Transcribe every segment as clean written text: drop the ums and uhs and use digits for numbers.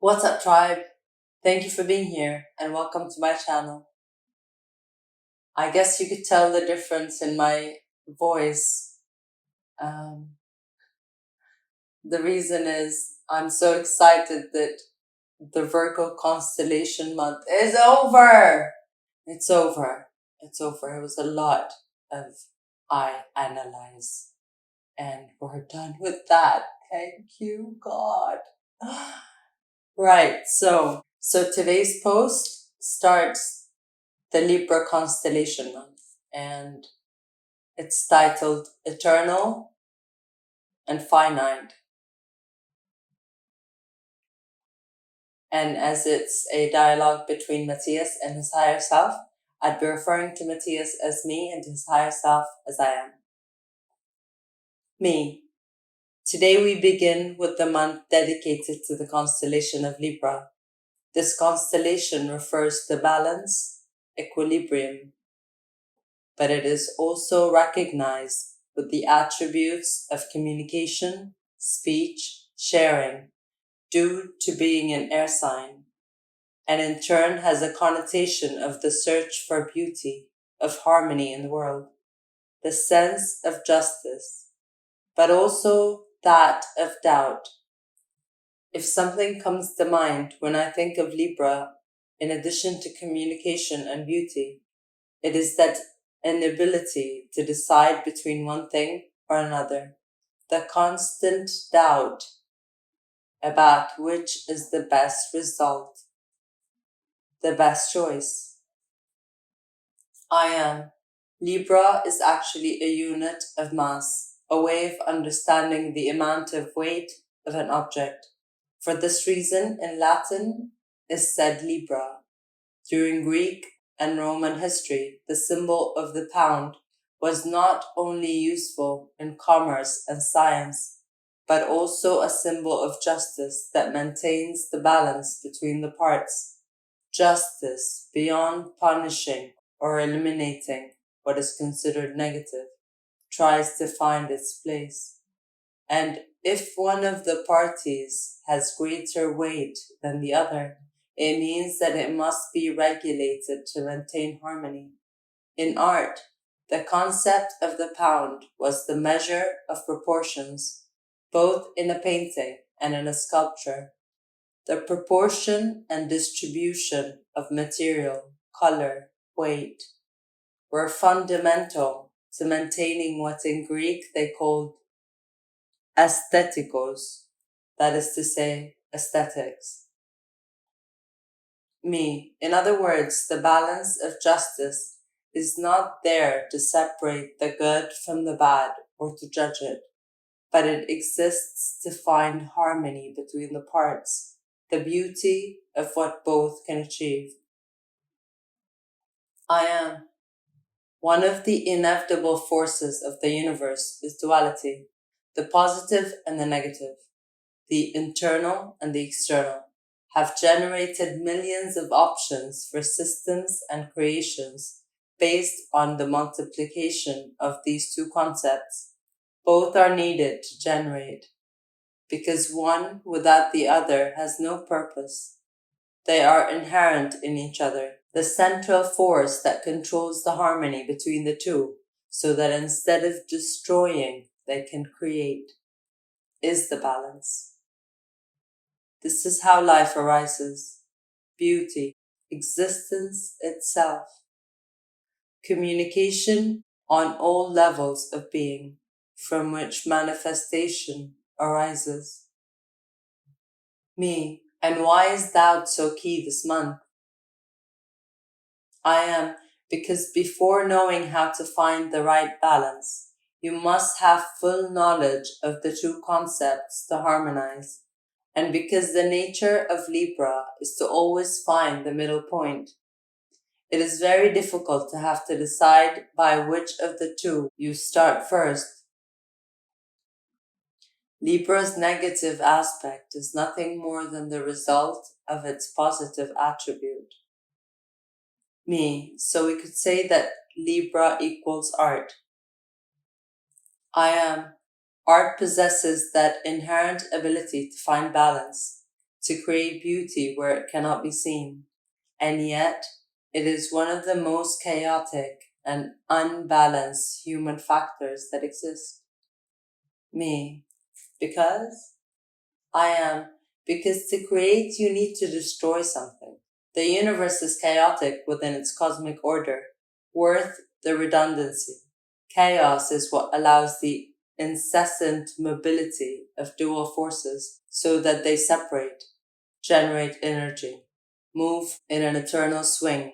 What's up, tribe? Thank you for being here and welcome to my channel. I guess you could tell the difference in my voice. The reason is I'm so excited that the Virgo constellation month is over. It's over. It's over. It was a lot of I analyze and we're done with that. Thank you, God. Right. So today's post starts the Libra constellation month, and it's titled Eternal and Finite. And as it's a dialogue between Matias and his higher self, I'd be referring to Matias as me and his higher self as I am. Me. Today we begin with the month dedicated to the constellation of Libra. This constellation refers to balance, equilibrium, but it is also recognized with the attributes of communication, speech, sharing, due to being an air sign, and in turn has a connotation of the search for beauty, of harmony in the world, the sense of justice, but also that of doubt. If something comes to mind when I think of Libra, in addition to communication and beauty, it is that inability to decide between one thing or another, the constant doubt about which is the best result, the best choice. I am. Libra is actually a unit of mass, a way of understanding the amount of weight of an object. For this reason, in Latin is said Libra. During Greek and Roman history, the symbol of the pound was not only useful in commerce and science, but also a symbol of justice that maintains the balance between the parts. Justice beyond punishing or eliminating what is considered negative tries to find its place. And if one of the parties has greater weight than the other, it means that it must be regulated to maintain harmony. In art, the concept of the pound was the measure of proportions, both in a painting and in a sculpture. The proportion and distribution of material, color, weight were fundamental to maintaining what in Greek they called aesthetikos, that is to say, aesthetics. Me. In other words, the balance of justice is not there to separate the good from the bad or to judge it, but it exists to find harmony between the parts, the beauty of what both can achieve. I am. One of the inevitable forces of the universe is duality, the positive and the negative, the internal and the external, have generated millions of options for systems and creations based on the multiplication of these two concepts. Both are needed to generate, because one without the other has no purpose. They are inherent in each other, the central force that controls the harmony between the two, so that instead of destroying, they can create, is the balance. This is how life arises. Beauty, existence itself. Communication on all levels of being, from which manifestation arises. Me, and why is doubt so key this month? I am, because before knowing how to find the right balance, you must have full knowledge of the two concepts to harmonize. And because the nature of Libra is to always find the middle point, it is very difficult to have to decide by which of the two you start first. Libra's negative aspect is nothing more than the result of its positive attribute. Me, so we could say that Libra equals art. I am. Art possesses that inherent ability to find balance, to create beauty where it cannot be seen, and yet it is one of the most chaotic and unbalanced human factors that exist. Me, because I am, because to create you need to destroy something. The universe is chaotic within its cosmic order, worth the redundancy. Chaos is what allows the incessant mobility of dual forces so that they separate, generate energy, move in an eternal swing,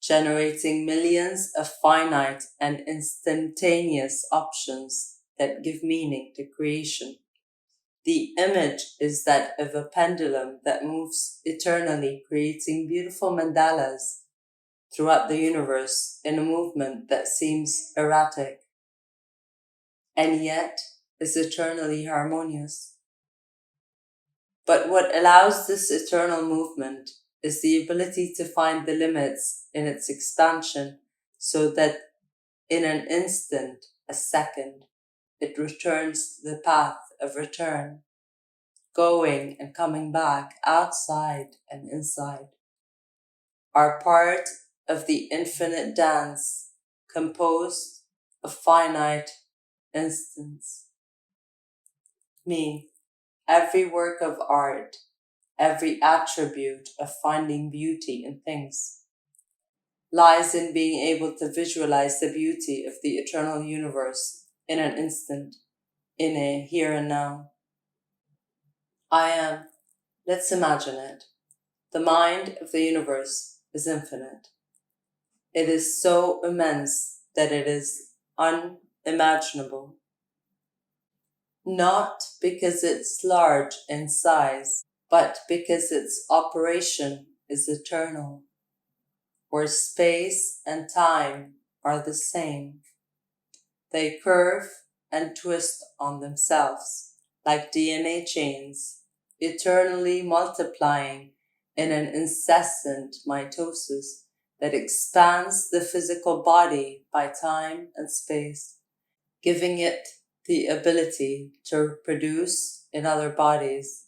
generating millions of finite and instantaneous options that give meaning to creation. The image is that of a pendulum that moves eternally, creating beautiful mandalas throughout the universe in a movement that seems erratic and yet is eternally harmonious. But what allows this eternal movement is the ability to find the limits in its expansion so that in an instant, a second, it returns to the path of return, going and coming back, outside and inside, are part of the infinite dance composed of finite instants. Me, every work of art, every attribute of finding beauty in things, lies in being able to visualize the beauty of the eternal universe in an instant, in a here and now. I am, let's imagine it. The mind of the universe is infinite. It is so immense that it is unimaginable. Not because it's large in size, but because its operation is eternal, where space and time are the same. They curve and twist on themselves like DNA chains, eternally multiplying in an incessant mitosis that expands the physical body by time and space, giving it the ability to reproduce in other bodies.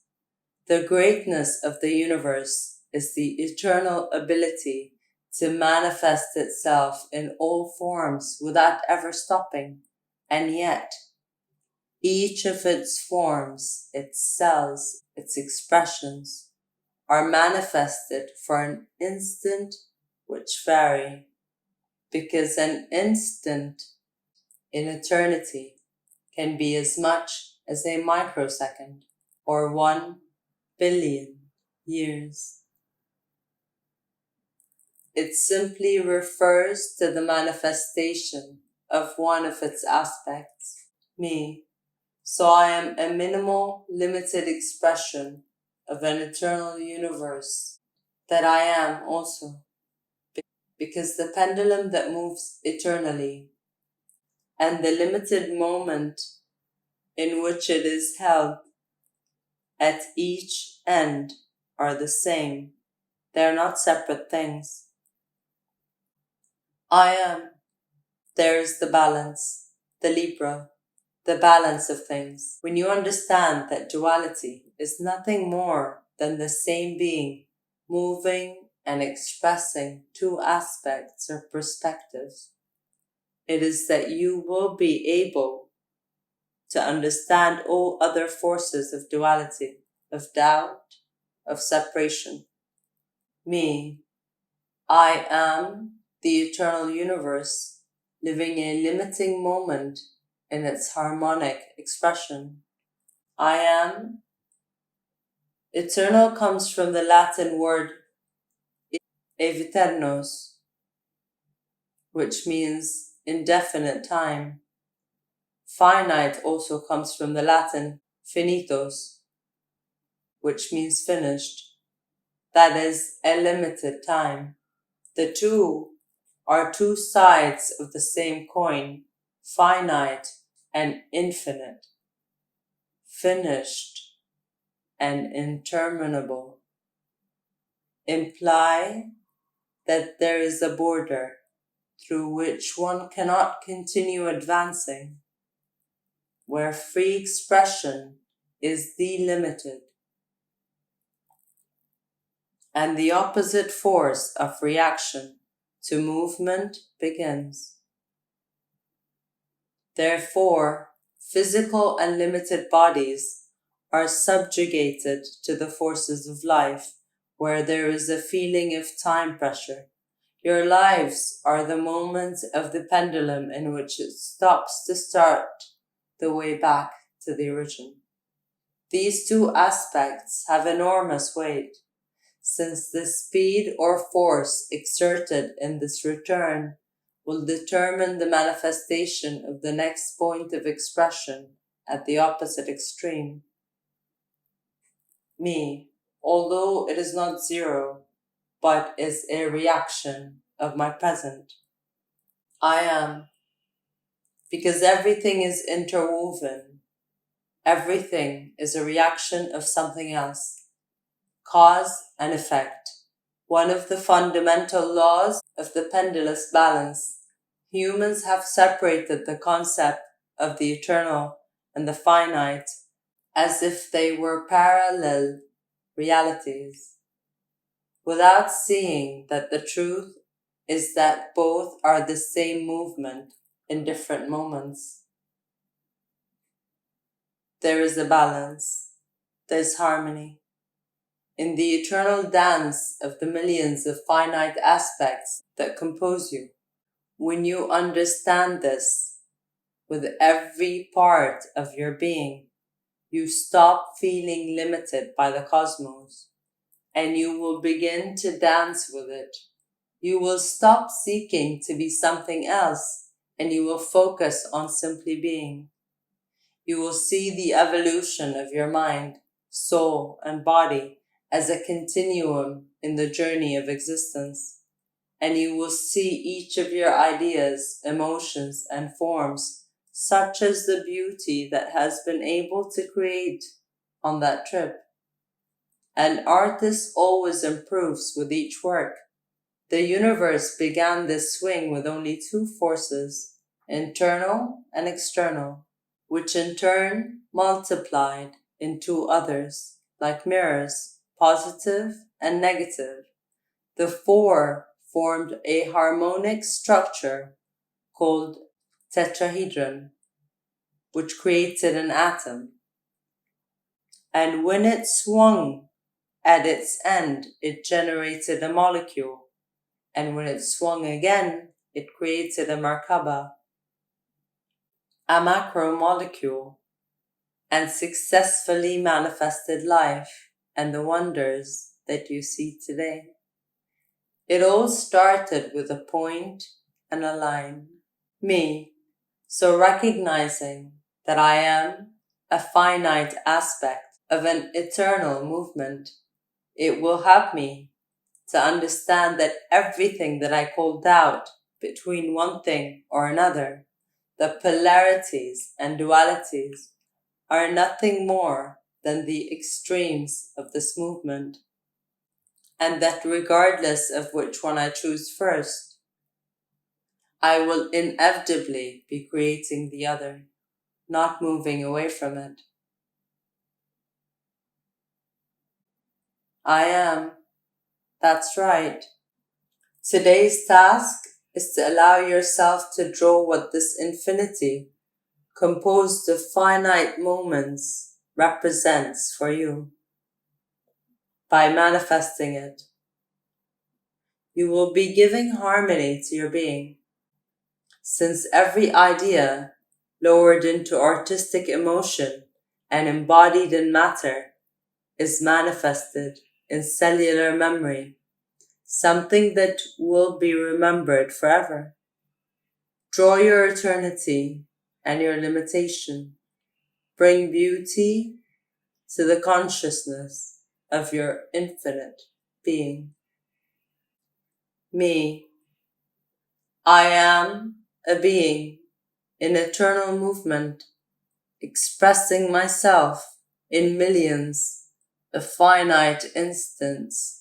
The greatness of the universe is the eternal ability to manifest itself in all forms without ever stopping, and yet each of its forms, its cells, its expressions are manifested for an instant which vary, because an instant in eternity can be as much as a microsecond or 1 billion years. It simply refers to the manifestation of one of its aspects, me. So I am a minimal, limited expression of an eternal universe that I am also, because the pendulum that moves eternally and the limited moment in which it is held at each end are the same. They are not separate things. I am. There is the balance, the Libra, the balance of things. When you understand that duality is nothing more than the same being moving and expressing two aspects or perspectives, it is that you will be able to understand all other forces of duality, of doubt, of separation. Me, I am the eternal universe, living a limiting moment in its harmonic expression. I am. Eternal comes from the Latin word eviternos, which means indefinite time. Finite also comes from the Latin finitos, which means finished. That is a limited time. The two are two sides of the same coin, finite and infinite, finished and interminable, imply that there is a border through which one cannot continue advancing, where free expression is delimited. and the opposite force of reaction to movement begins. Therefore, physical and limited bodies are subjugated to the forces of life, where there is a feeling of time pressure. Your lives are the moment of the pendulum in which it stops to start the way back to the origin. These two aspects have enormous weight, since the speed or force exerted in this return will determine the manifestation of the next point of expression at the opposite extreme. Me, although it is not zero, but is a reaction of my present. I am, because everything is interwoven. Everything is a reaction of something else. Cause and effect. One of the fundamental laws of the pendulous balance. Humans have separated the concept of the eternal and the finite as if they were parallel realities, without seeing that the truth is that both are the same movement in different moments. There is a balance, there's harmony. In the eternal dance of the millions of finite aspects that compose you. When you understand this with every part of your being, you stop feeling limited by the cosmos, and you will begin to dance with it. You will stop seeking to be something else, and you will focus on simply being. You will see the evolution of your mind, soul, and body as a continuum in the journey of existence. And you will see each of your ideas, emotions, and forms, such as the beauty that has been able to create on that trip. An artist always improves with each work. The universe began this swing with only two forces, internal and external, which in turn multiplied in two others, like mirrors, positive and negative. The four formed a harmonic structure called tetrahedron, which created an atom. And when it swung at its end, it generated a molecule. And when it swung again, it created a Merkaba, a macromolecule, and successfully manifested life and the wonders that you see today. It all started with a point and a line. Me. So recognizing that I am a finite aspect of an eternal movement, it will help me to understand that everything that I call doubt between one thing or another, the polarities and dualities, are nothing more than the extremes of this movement, and that regardless of which one I choose first, I will inevitably be creating the other, not moving away from it. I am. That's right. Today's task is to allow yourself to draw what this infinity, composed of finite moments, represents for you. By manifesting it, you will be giving harmony to your being, since every idea lowered into artistic emotion and embodied in matter is manifested in cellular memory, something that will be remembered forever. Draw your eternity and your limitation. Bring beauty to the consciousness of your infinite being. Me. I am a being in eternal movement, expressing myself in millions of finite instants